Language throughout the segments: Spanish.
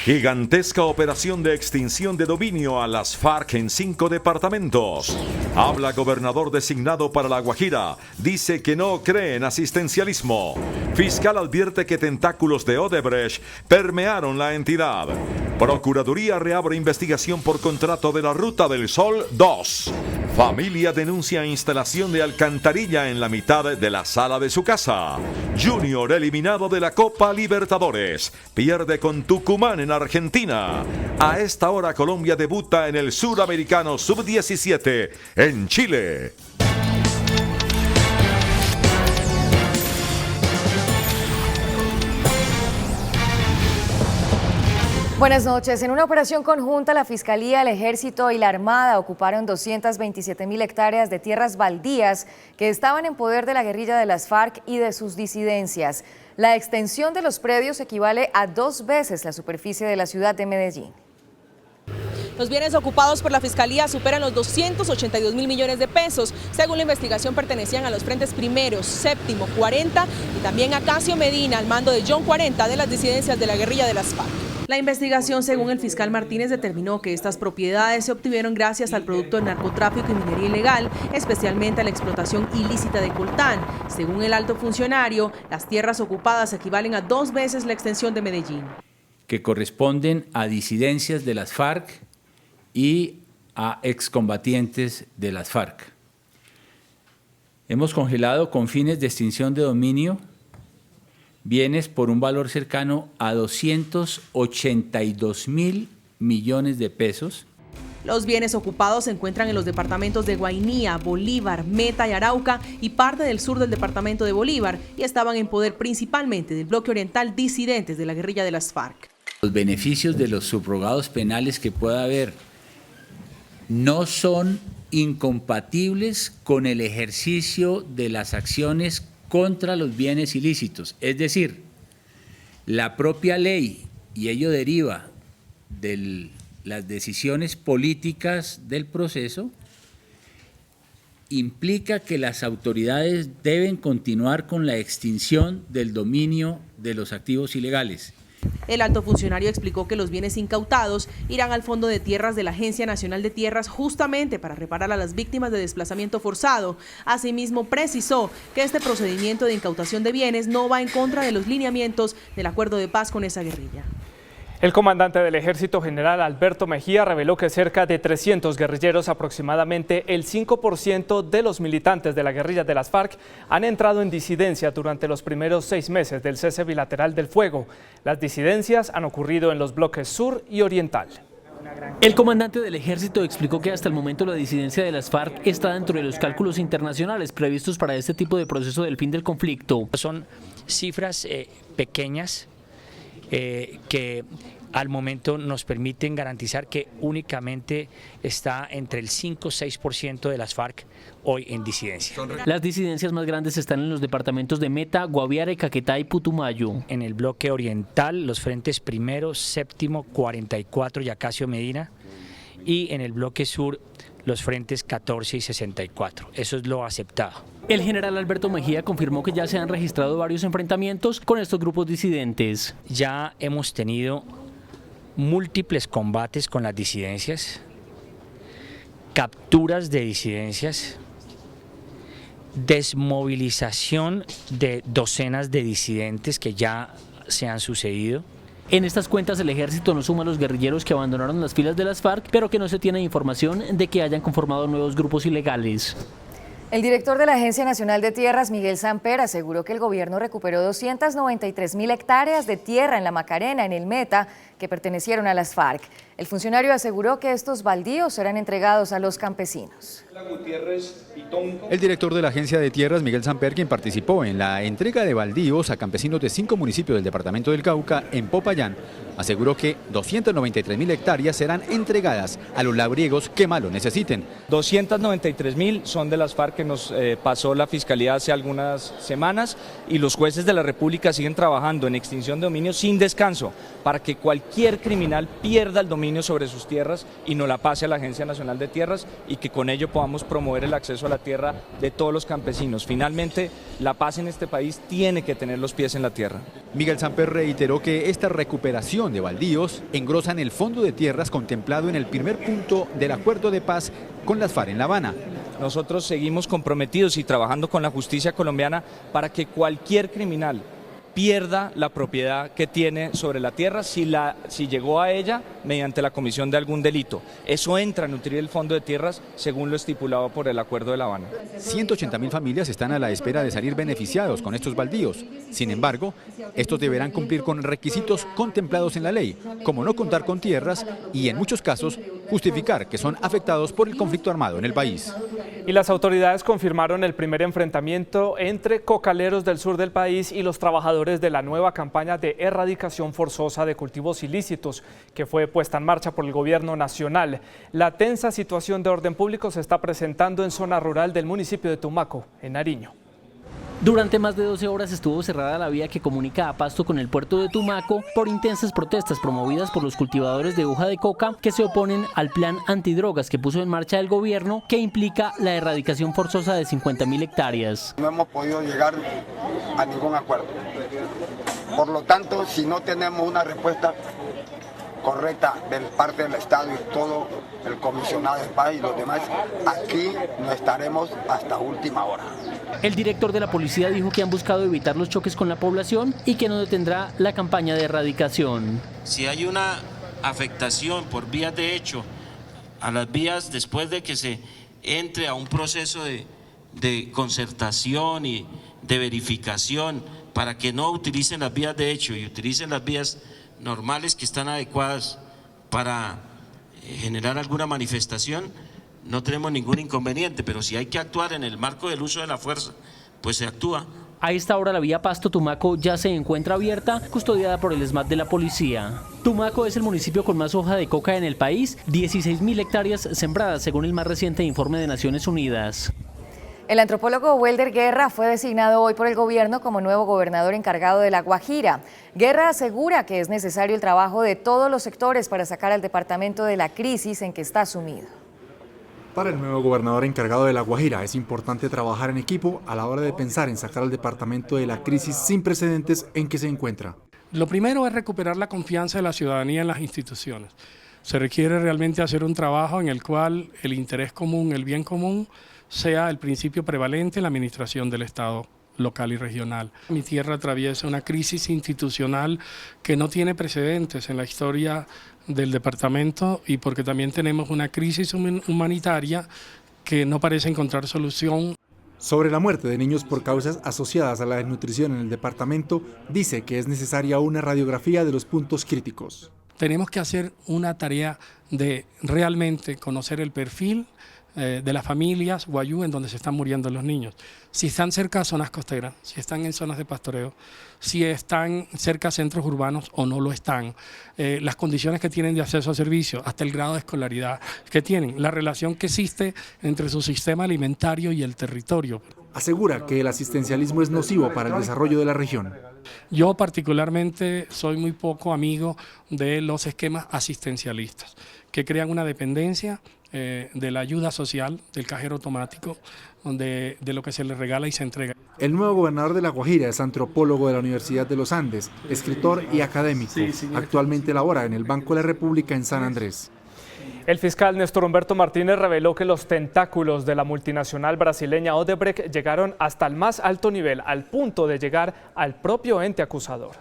Gigantesca operación de extinción de dominio a las FARC en 5 departamentos. Habla gobernador designado para La Guajira. Dice que no cree en asistencialismo. Fiscal advierte que tentáculos de Odebrecht permearon la entidad. Procuraduría reabre investigación por contrato de la Ruta del Sol 2. Familia denuncia instalación de alcantarilla en la mitad de la sala de su casa. Junior eliminado de la Copa Libertadores. Pierde con Tucumán en Argentina. A esta hora Colombia debuta en el Suramericano Sub-17 en Chile. Buenas noches. En una operación conjunta, la Fiscalía, el Ejército y la Armada ocuparon 227.000 hectáreas de tierras baldías que estaban en poder de la guerrilla de las FARC y de sus disidencias. La extensión de los predios equivale a 2 veces la superficie de la ciudad de Medellín. Los bienes ocupados por la Fiscalía superan los 282.000 millones de pesos. Según la investigación, pertenecían a los frentes primero, séptimo, 40 y también a Casio Medina, al mando de John 40 de las disidencias de la guerrilla de las FARC. La investigación, según el fiscal Martínez, determinó que estas propiedades se obtuvieron gracias al producto del narcotráfico y minería ilegal, especialmente a la explotación ilícita de coltán. Según el alto funcionario, las tierras ocupadas equivalen a 2 veces la extensión de Medellín. Que corresponden a disidencias de las FARC y a excombatientes de las FARC. Hemos congelado con fines de extinción de dominio bienes por un valor cercano a 282.000 millones de pesos. Los bienes ocupados se encuentran en los departamentos de Guainía, Bolívar, Meta y Arauca y parte del sur del departamento de Bolívar y estaban en poder principalmente del bloque oriental disidentes de la guerrilla de las FARC. Los beneficios de los subrogados penales que pueda haber no son incompatibles con el ejercicio de las acciones contra los bienes ilícitos. Es decir, la propia ley, y ello deriva de las decisiones políticas del proceso, implica que las autoridades deben continuar con la extinción del dominio de los activos ilegales. El alto funcionario explicó que los bienes incautados irán al Fondo de Tierras de la Agencia Nacional de Tierras justamente para reparar a las víctimas de desplazamiento forzado. Asimismo, precisó que este procedimiento de incautación de bienes no va en contra de los lineamientos del acuerdo de paz con esa guerrilla. El comandante del Ejército General Alberto Mejía reveló que cerca de 300 guerrilleros, aproximadamente el 5% de los militantes de la guerrilla de las FARC, han entrado en disidencia durante los primeros 6 meses del cese bilateral del fuego. Las disidencias han ocurrido en los bloques sur y oriental. El comandante del Ejército explicó que hasta el momento la disidencia de las FARC está dentro de los cálculos internacionales previstos para este tipo de proceso del fin del conflicto. Son cifras pequeñas que al momento nos permiten garantizar que únicamente está entre el 5 o 6% de las FARC hoy en disidencia. Las disidencias más grandes están en los departamentos de Meta, Guaviare, Caquetá y Putumayo. En el bloque oriental, los frentes primero, séptimo, 44 y Acacio Medina, y en el bloque sur, los frentes 14 y 64. Eso es lo aceptado. El general Alberto Mejía confirmó que ya se han registrado varios enfrentamientos con estos grupos disidentes. Ya hemos tenido múltiples combates con las disidencias, capturas de disidencias, desmovilización de docenas de disidentes que ya se han sucedido. En estas cuentas el ejército no suma a los guerrilleros que abandonaron las filas de las FARC, pero que no se tiene información de que hayan conformado nuevos grupos ilegales. El director de la Agencia Nacional de Tierras, Miguel Samper, aseguró que el gobierno recuperó 293.000 hectáreas de tierra en la Macarena, en el Meta, que pertenecieron a las FARC. El funcionario aseguró que estos baldíos serán entregados a los campesinos. El director de la Agencia de Tierras, Miguel Samper, quien participó en la entrega de baldíos a campesinos de 5 municipios del departamento del Cauca, en Popayán, aseguró que 293.000 hectáreas serán entregadas a los labriegos que más lo necesiten. 293.000 son de las FARC que nos pasó la Fiscalía hace algunas semanas, y los jueces de la República siguen trabajando en extinción de dominio sin descanso para que cualquier criminal pierda el dominio sobre sus tierras y no la pase a la Agencia Nacional de Tierras, y que con ello podamos podamos promover el acceso a la tierra de todos los campesinos. Finalmente, la paz en este país tiene que tener los pies en la tierra. Miguel Samper reiteró que esta recuperación de baldíos engrosan el fondo de tierras contemplado en el primer punto del acuerdo de paz con las FARC en La Habana. Nosotros seguimos comprometidos y trabajando con la justicia colombiana para que cualquier criminal pierda la propiedad que tiene sobre la tierra si llegó a ella mediante la comisión de algún delito. Eso entra a nutrir el fondo de tierras según lo estipulado por el Acuerdo de La Habana. 180.000 familias están a la espera de salir beneficiados con estos baldíos. Sin embargo, estos deberán cumplir con requisitos contemplados en la ley, como no contar con tierras y, en muchos casos, justificar que son afectados por el conflicto armado en el país. Y las autoridades confirmaron el primer enfrentamiento entre cocaleros del sur del país y los trabajadores de la nueva campaña de erradicación forzosa de cultivos ilícitos que fue puesta en marcha por el gobierno nacional. La tensa situación de orden público se está presentando en zona rural del municipio de Tumaco, en Nariño. Durante más de 12 horas estuvo cerrada la vía que comunica a Pasto con el puerto de Tumaco por intensas protestas promovidas por los cultivadores de hoja de coca que se oponen al plan antidrogas que puso en marcha el gobierno, que implica la erradicación forzosa de 50.000 hectáreas. No hemos podido llegar a ningún acuerdo. Por lo tanto, si no tenemos una respuesta correcta de parte del Estado y todo el comisionado de paz y los demás, aquí no estaremos hasta última hora. El director de la policía dijo que han buscado evitar los choques con la población y que no detendrá la campaña de erradicación. Si hay una afectación por vías de hecho a las vías después de que se entre a un proceso de concertación y de verificación para que no utilicen las vías de hecho y utilicen las vías normales que están adecuadas para generar alguna manifestación, no tenemos ningún inconveniente, pero si hay que actuar en el marco del uso de la fuerza, pues se actúa. A esta hora la vía Pasto-Tumaco ya se encuentra abierta, custodiada por el SMAT de la policía. Tumaco es el municipio con más hoja de coca en el país, 16.000 hectáreas sembradas según el más reciente informe de Naciones Unidas. El antropólogo Welder Guerra fue designado hoy por el gobierno como nuevo gobernador encargado de La Guajira. Guerra asegura que es necesario el trabajo de todos los sectores para sacar al departamento de la crisis en que está sumido. Para el nuevo gobernador encargado de La Guajira es importante trabajar en equipo a la hora de pensar en sacar al departamento de la crisis sin precedentes en que se encuentra. Lo primero es recuperar la confianza de la ciudadanía en las instituciones. Se requiere realmente hacer un trabajo en el cual el interés común, el bien común, sea el principio prevalente en la administración del Estado local y regional. Mi tierra atraviesa una crisis institucional que no tiene precedentes en la historia del departamento y porque también tenemos una crisis humanitaria que no parece encontrar solución. Sobre la muerte de niños por causas asociadas a la desnutrición en el departamento, dice que es necesaria una radiografía de los puntos críticos. Tenemos que hacer una tarea de realmente conocer el perfil de las familias guayú en donde se están muriendo los niños. Si están cerca de zonas costeras, si están en zonas de pastoreo, si están cerca de centros urbanos o no lo están, las condiciones que tienen de acceso a servicios, hasta el grado de escolaridad que tienen, la relación que existe entre su sistema alimentario y el territorio. Asegura que el asistencialismo es nocivo para el desarrollo de la región. Yo particularmente soy muy poco amigo de los esquemas asistencialistas, que crean una dependencia de la ayuda social, del cajero automático, de lo que se le regala y se entrega. El nuevo gobernador de La Guajira es antropólogo de la Universidad de los Andes, escritor y académico. Actualmente labora en el Banco de la República en San Andrés. El fiscal Néstor Humberto Martínez reveló que los tentáculos de la multinacional brasileña Odebrecht llegaron hasta el más alto nivel, al punto de llegar al propio ente acusador.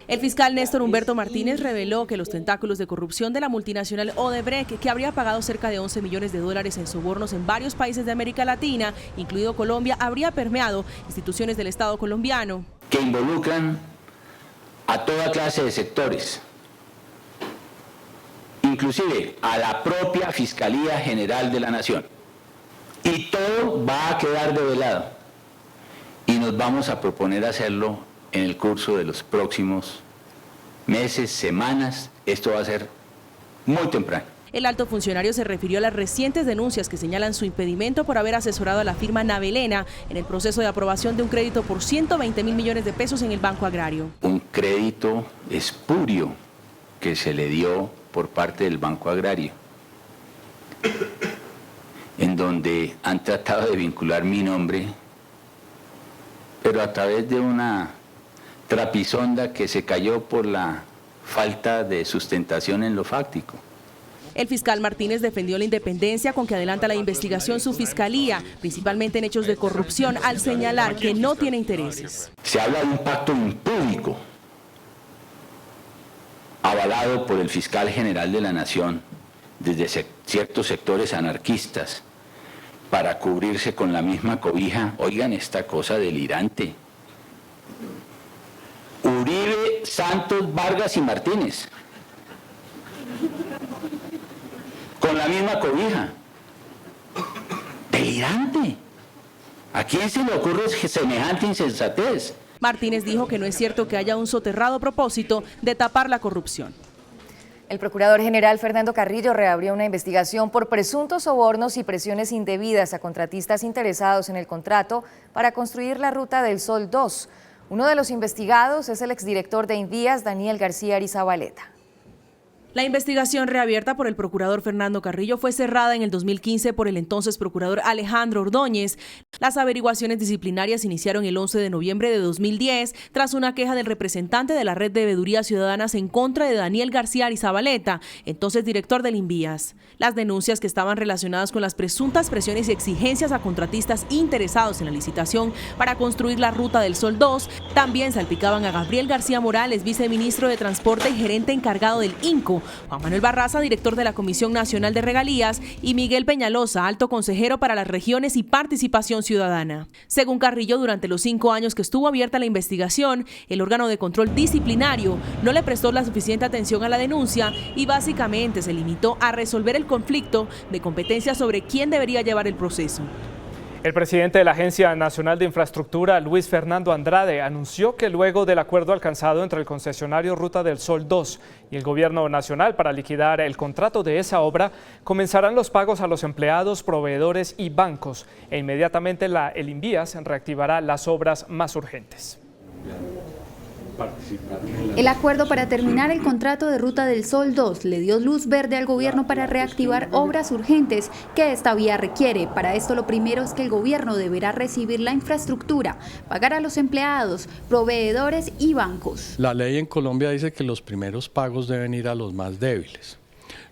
El fiscal Néstor Humberto Martínez reveló que los tentáculos de corrupción de la multinacional Odebrecht, que habría pagado cerca de 11 millones de dólares en sobornos en varios países de América Latina, incluido Colombia, habría permeado instituciones del Estado colombiano. Que involucran a toda clase de sectores, inclusive a la propia Fiscalía General de la Nación. Y todo va a quedar develado. Y nos vamos a proponer hacerlo en el curso de los próximos meses, semanas. Esto va a ser muy temprano. El alto funcionario se refirió a las recientes denuncias que señalan su impedimento por haber asesorado a la firma Navelena en el proceso de aprobación de un crédito por 120.000 millones de pesos en el Banco Agrario. Un crédito espurio que se le dio por parte del Banco Agrario. en donde han tratado de vincular mi nombre, pero a través de una trapisonda que se cayó por la falta de sustentación en lo fáctico. El fiscal Martínez defendió la independencia con que adelanta la investigación su fiscalía, principalmente en hechos de corrupción, al señalar que no tiene intereses. Se habla de un pacto impúdico, avalado por el fiscal general de la Nación, desde ciertos sectores anarquistas, para cubrirse con la misma cobija. Oigan esta cosa delirante. Uribe, Santos, Vargas y Martínez, con la misma cobija. Delirante. ¿A quién se le ocurre semejante insensatez? Martínez dijo que no es cierto que haya un soterrado propósito de tapar la corrupción. El procurador general Fernando Carrillo reabrió una investigación por presuntos sobornos y presiones indebidas a contratistas interesados en el contrato para construir la Ruta del Sol 2. Uno de los investigados es el exdirector de Invías, Daniel García Arizabaleta. La investigación reabierta por el procurador Fernando Carrillo fue cerrada en el 2015 por el entonces procurador Alejandro Ordóñez. Las averiguaciones disciplinarias iniciaron el 11 de noviembre de 2010 tras una queja del representante de la Red de Veedurías Ciudadanas en contra de Daniel García Arizabaleta, entonces director del Invías. Las denuncias, que estaban relacionadas con las presuntas presiones y exigencias a contratistas interesados en la licitación para construir la Ruta del Sol 2, también salpicaban a Gabriel García Morales, viceministro de Transporte y gerente encargado del INCO, Juan Manuel Barraza, director de la Comisión Nacional de Regalías, y Miguel Peñalosa, alto consejero para las regiones y participación ciudadana. Según Carrillo, durante los 5 años que estuvo abierta la investigación, el órgano de control disciplinario no le prestó la suficiente atención a la denuncia y básicamente se limitó a resolver el conflicto de competencia sobre quién debería llevar el proceso. El presidente de la Agencia Nacional de Infraestructura, Luis Fernando Andrade, anunció que luego del acuerdo alcanzado entre el concesionario Ruta del Sol 2 y el Gobierno Nacional para liquidar el contrato de esa obra, comenzarán los pagos a los empleados, proveedores y bancos, e inmediatamente el Invías reactivará las obras más urgentes. El acuerdo para terminar el contrato de Ruta del Sol 2 le dio luz verde al gobierno para reactivar obras urgentes que esta vía requiere. Para esto, lo primero es que el gobierno deberá recibir la infraestructura, pagar a los empleados, proveedores y bancos. La ley en Colombia dice que los primeros pagos deben ir a los más débiles.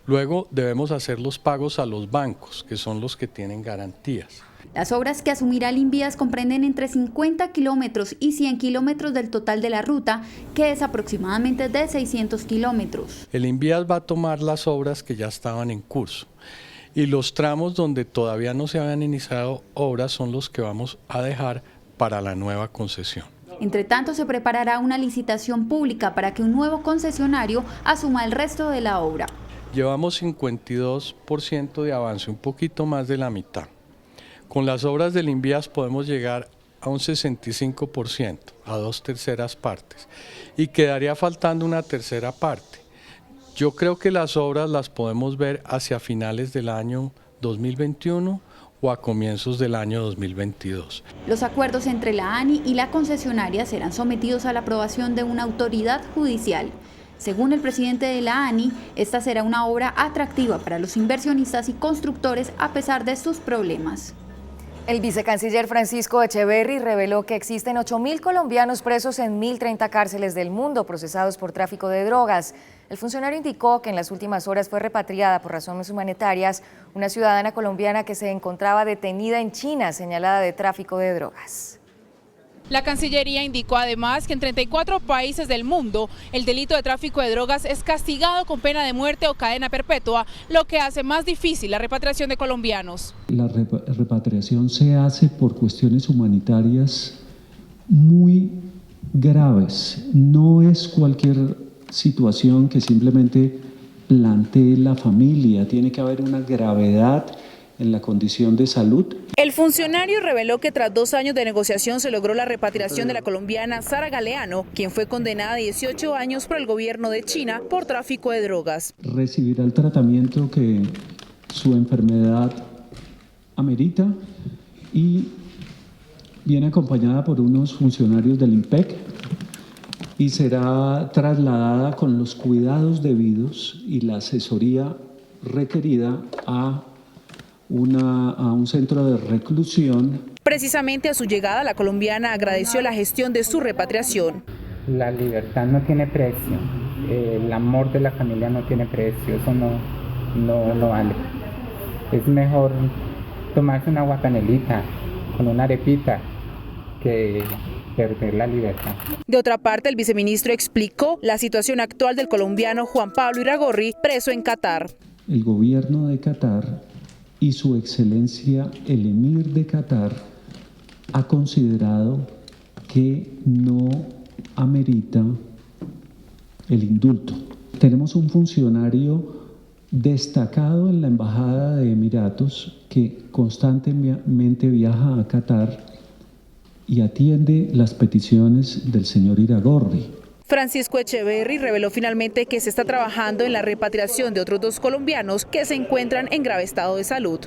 Luego debemos hacer los pagos a los bancos, que son los que tienen garantías. Las obras que asumirá el Invías comprenden entre 50 kilómetros y 100 kilómetros del total de la ruta, que es aproximadamente de 600 kilómetros. El Invías va a tomar las obras que ya estaban en curso y los tramos donde todavía no se habían iniciado obras son los que vamos a dejar para la nueva concesión. Entre tanto, se preparará una licitación pública para que un nuevo concesionario asuma el resto de la obra. Llevamos 52% de avance, un poquito más de la mitad. Con las obras del Invías podemos llegar a un 65%, a 2/3 partes, y quedaría faltando una tercera parte. Yo creo que las obras las podemos ver hacia finales del año 2021 o a comienzos del año 2022. Los acuerdos entre la ANI y la concesionaria serán sometidos a la aprobación de una autoridad judicial. Según el presidente de la ANI, esta será una obra atractiva para los inversionistas y constructores a pesar de sus problemas. El vicecanciller Francisco Echeverry reveló que existen 8.000 colombianos presos en 1.030 cárceles del mundo procesados por tráfico de drogas. El funcionario indicó que en las últimas horas fue repatriada por razones humanitarias una ciudadana colombiana que se encontraba detenida en China señalada de tráfico de drogas. La Cancillería indicó además que en 34 países del mundo el delito de tráfico de drogas es castigado con pena de muerte o cadena perpetua, lo que hace más difícil la repatriación de colombianos. La repatriación se hace por cuestiones humanitarias muy graves. No es cualquier situación que simplemente plantee la familia, tiene que haber una gravedad en la condición de salud. El funcionario reveló que tras 2 años de negociación se logró la repatriación de la colombiana Sara Galeano, quien fue condenada a 18 años por el gobierno de China por tráfico de drogas. Recibirá el tratamiento que su enfermedad amerita y viene acompañada por unos funcionarios del IMPEC y será trasladada con los cuidados debidos y la asesoría requerida a a un centro de reclusión. Precisamente a su llegada, la colombiana agradeció la gestión de su repatriación. La libertad no tiene precio, el amor de la familia no tiene precio, eso no vale. Es mejor tomarse una guapanelita con una arepita que perder la libertad. De otra parte, el viceministro explicó la situación actual del colombiano Juan Pablo Iragorri, preso en Qatar. El gobierno de Qatar y su excelencia el emir de Qatar ha considerado que no amerita el indulto. Tenemos un funcionario destacado en la Embajada de Emiratos que constantemente viaja a Qatar y atiende las peticiones del señor Iragorri. Francisco Echeverry reveló finalmente que se está trabajando en la repatriación de otros 2 colombianos que se encuentran en grave estado de salud.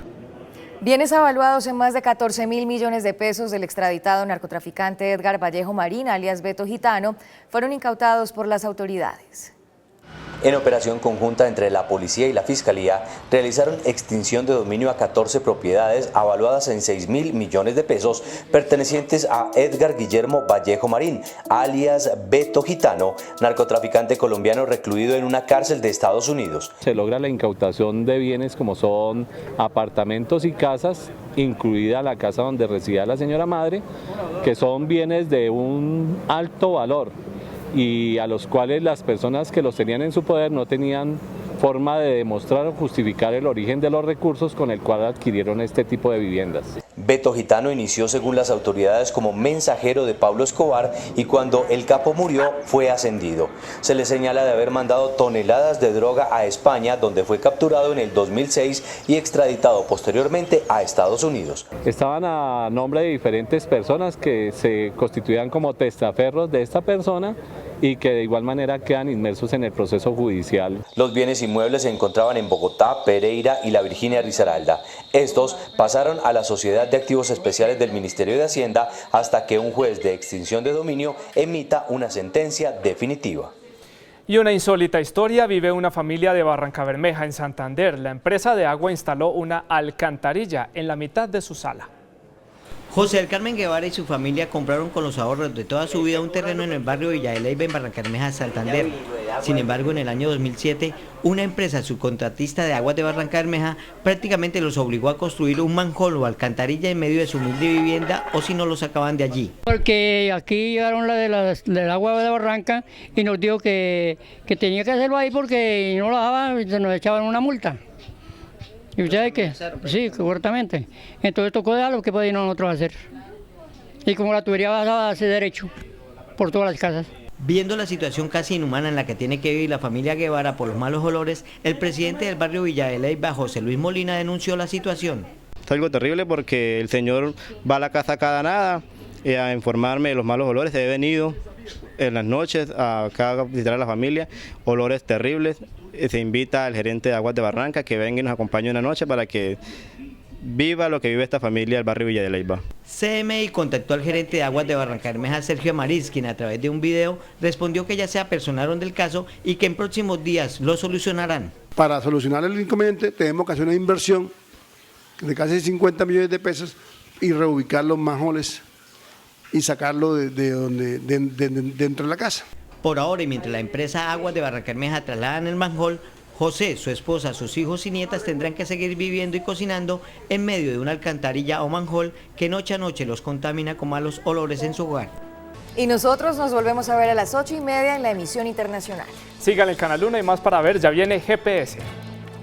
Bienes avaluados en más de 14.000 millones de pesos del extraditado narcotraficante Edgar Vallejo Marín, alias Beto Gitano, fueron incautados por las autoridades. En operación conjunta entre la policía y la fiscalía, realizaron extinción de dominio a 14 propiedades avaluadas en 6.000 millones de pesos pertenecientes a Edgar Guillermo Vallejo Marín, alias Beto Gitano, narcotraficante colombiano recluido en una cárcel de Estados Unidos. Se logra la incautación de bienes como son apartamentos y casas, incluida la casa donde residía la señora madre, que son bienes de un alto valor y a los cuales las personas que los tenían en su poder no tenían forma de demostrar o justificar el origen de los recursos con el cual adquirieron este tipo de viviendas. Beto Gitano inició, según las autoridades, como mensajero de Pablo Escobar y cuando el capo murió fue ascendido. Se le señala de haber mandado toneladas de droga a España, donde fue capturado en el 2006 y extraditado posteriormente a Estados Unidos. Estaban a nombre de diferentes personas que se constituían como testaferros de esta persona y que de igual manera quedan inmersos en el proceso judicial. Los bienes inmuebles se encontraban en Bogotá, Pereira y la Virginia Risaralda. Estos pasaron a la Sociedad de Activos Especiales del Ministerio de Hacienda hasta que un juez de extinción de dominio emita una sentencia definitiva. Y una insólita historia vive una familia de Barrancabermeja en Santander. La empresa de agua instaló una alcantarilla en la mitad de su sala. José del Carmen Guevara y su familia compraron con los ahorros de toda su vida un terreno en el barrio Villa de Leyva en Barrancabermeja, Santander. Sin embargo, en el año 2007, una empresa subcontratista de aguas de Barrancabermeja prácticamente los obligó a construir un manjol o alcantarilla en medio de su humilde vivienda, o si no los sacaban de allí. Porque aquí llegaron del agua de Barranca y nos dijo que tenía que hacerlo ahí porque no lo dejaban, nos echaban una multa. ¿Y ustedes qué? Sí, correctamente. Entonces tocó dejarlo, ¿qué podíamos nosotros hacer? Y como la tubería va a hacer derecho por todas las casas. Viendo la situación casi inhumana en la que tiene que vivir la familia Guevara por los malos olores, el presidente del barrio Villa de Leyva, José Luis Molina, denunció la situación. Es algo terrible porque el señor va a la casa cada nada a informarme de los malos olores. He venido en las noches a visitar a la familia, olores terribles. Se invita al gerente de Aguas de Barranca que venga y nos acompañe una noche para que viva lo que vive esta familia del barrio Villa de Leyva. CMI contactó al gerente de Aguas de Barrancabermeja, Sergio Amariz, quien a través de un video respondió que ya se apersonaron del caso y que en próximos días lo solucionarán. Para solucionar el inconveniente tenemos que hacer una inversión de casi 50 millones de pesos y reubicar los manjoles y sacarlo dentro de la casa. Por ahora, y mientras la empresa Aguas de Barrancabermeja trasladan el manjol, José, su esposa, sus hijos y nietas tendrán que seguir viviendo y cocinando en medio de una alcantarilla o manjol que noche a noche los contamina con malos olores en su hogar. Y nosotros nos volvemos a ver a las 8:30 en la emisión internacional. Sigan el Canal 1 y más para ver, ya viene GPS.